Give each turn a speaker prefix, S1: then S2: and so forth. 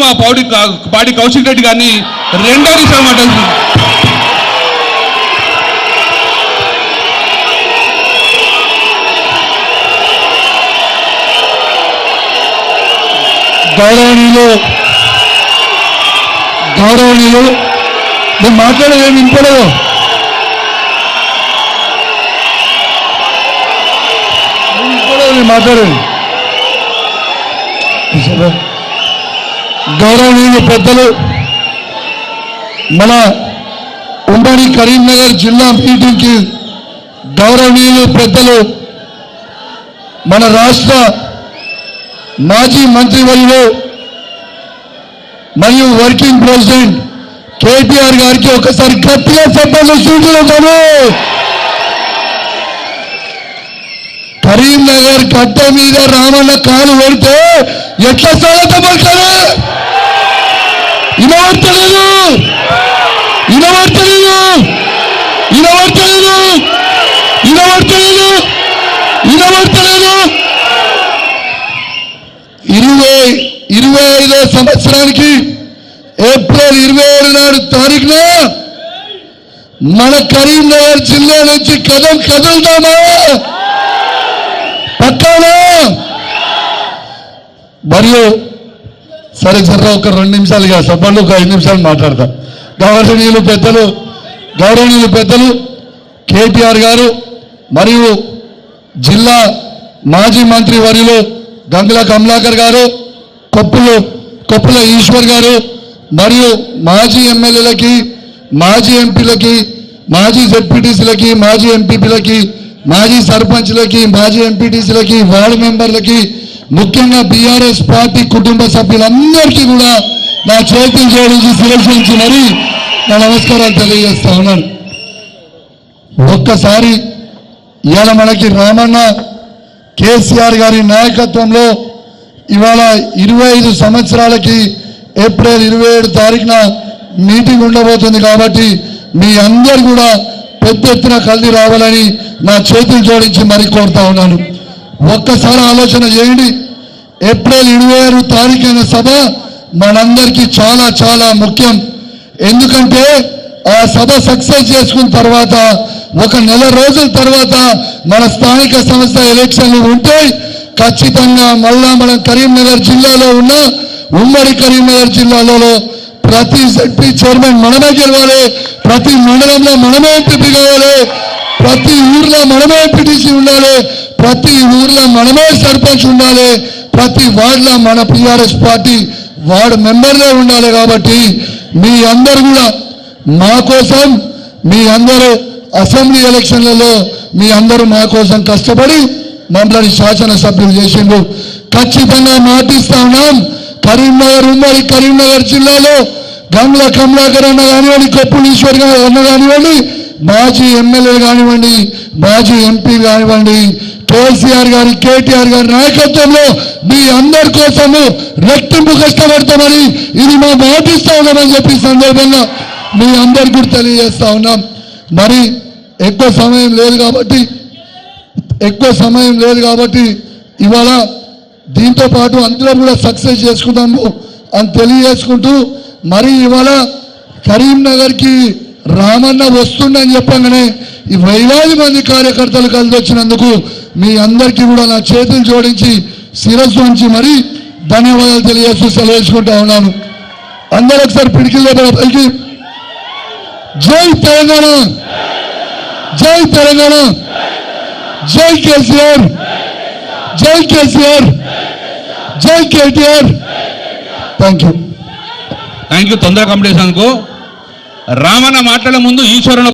S1: మా పాడి కౌశిక్ రెడ్డి గారిని రెండోసారి మాట్లాడుతున్నాం.
S2: గౌరవనీయులు నేను మాట్లాడేది వినపడదు. మాట్లాడేది గౌరవనీయులు పెద్దలు, మన ఉమ్మడి కరీంనగర్ జిల్లా మీటింగ్కి గౌరవనీయులు పెద్దలు, మన రాష్ట్ర మాజీ మంత్రివర్యులు మరియు వర్కింగ్ ప్రెసిడెంట్ కేటీఆర్ గారికి ఒకసారి గట్టిగా చెప్పాలి. సూచనలు కరీంనగర్ గడ్డ మీద రామన్న కాలు పెడితే ఎట్లా స్వాగతం పడతారు? వినబడతలేదు, వినబడతలేదు, వినబడతలేదు, వినబడతలేదు, వినబడతలేదు. 2025వ సంవత్సరానికి ఏప్రిల్ 27 నాడు తారీఖున మన కరీంనగర్ జిల్లా నుంచి కదులుతామా? పక్కానా? మరియు సరే ఒక 2 నిమిషాలుగా సభలో ఒక 5 నిమిషాలు మాట్లాడతాం. గౌరవనీయులు పెద్దలు కేటీఆర్ గారు మరియు జిల్లా మాజీ మంత్రి వర్యులు గంగుల కమలాకర్ గారు, కొప్పుల ఈశ్వర్ గారు మరియు మాజీ ఎమ్మెల్యేలకి, మాజీ ఎంపీలకి, మాజీ జెడ్పీటీసీలకి, మాజీ ఎంపీపీలకి, మాజీ సర్పంచ్లకి, మాజీ ఎంపీటీసీలకి, వార్డు మెంబర్లకి, ముఖ్యంగా బీఆర్ఎస్ పార్టీ కుటుంబ సభ్యులందరికీ కూడా నా చేతులు జోడించి శిరసించి మరీ నా నమస్కారాలు తెలియజేస్తా ఉన్నాను. ఒక్కసారి ఇవాళ మనకి రామన్న కేసీఆర్ గారి నాయకత్వంలో ఇవాళ 25 సంవత్సరాలకి ఏప్రిల్ 27 తారీఖున మీటింగ్ ఉండబోతుంది. కాబట్టి మీ అందరు కూడా పెద్ద ఎత్తున కలిసి రావాలని నా చేతులు జోడించి మరీ కోరుతా ఉన్నాను. ఒక్కసారి ఆలోచన చేయండి. ఏప్రిల్ 27 తారీఖున సభ మనందరికీ చాలా చాలా ముఖ్యం. ఎందుకంటే ఆ సభ సక్సెస్ చేసుకున్న తర్వాత 1 నెల రోజుల తర్వాత మన స్థానిక సంస్థ ఎలక్షన్లు ఉంటాయి. ఖచ్చితంగా మళ్ళా మనం కరీంనగర్ జిల్లాలో ఉన్న ఉమ్మడి కరీంనగర్ జిల్లాలో ప్రతి జెడ్పీ చైర్మన్ మనమే గెలవాలి, ప్రతి మండలంలో మనమే ఎంపీ కావాలి, ప్రతి ఊర్లో మనమే ఎంపీటీసీ ఉండాలి, ప్రతి ఊర్లో మనమే సర్పంచ్ ఉండాలి, ప్రతి వార్డులో మన టీఆర్ఎస్ పార్టీ వార్డు మెంబర్లే ఉండాలి. కాబట్టి మీ అందరు కూడా మా కోసం, మీ అందరూ అసెంబ్లీ ఎలక్షన్లలో మీ అందరూ మా కోసం కష్టపడి మమ్మల్ని శాసనసభ్యులు చేసిండ్రు. ఖచ్చితంగా మాటిస్తా ఉన్నాం. ఉమ్మడి కరీంనగర్ జిల్లాలో గంగుల కమలాకర్ అన్న కానివ్వండి, కొప్పుల ఈశ్వర్ అన్న కానివ్వండి, మాజీ ఎమ్మెల్యేలు కానివ్వండి, మాజీ ఎంపీ కానివ్వండి, కేసీఆర్ గారి కేటీఆర్ గారి నాయకత్వంలో మీ అందరి కోసము రెట్టింపు కష్టపడతామని ఇది మా మాటిస్తా ఉన్నామని చెప్పి సందర్భంగా మీ అందరికి కూడా తెలియజేస్తా ఉన్నాం. మరి ఎక్కువ సమయం లేదు కాబట్టి ఇవాళ దీంతో పాటు అందరం కూడా సక్సెస్ చేసుకుందాము అని తెలియజేసుకుంటూ, మరి ఇవాళ కరీంనగర్కి రామన్న వస్తుండని చెప్పగానే ఈ వేలాది మంది కార్యకర్తలు కలిసి వచ్చినందుకు మీ అందరికీ కూడా నా చేతులు జోడించి శిరస్సు ఉంచి మరీ ధన్యవాదాలు తెలియజేస్తూ సెలవుకుంటా ఉన్నాను. అందరూ ఒకసారి పిడికిల్ పైకి జై తెలంగాణ, జై తెలంగాణ, జై కేసీఆర్, జై కేసీఆర్, జై కేటీఆర్. Thank you.
S1: తొందరగా కంప్లీట్ చేసినందుకు. రామన్న మాట్లాడే ముందు ఈశ్వరన్న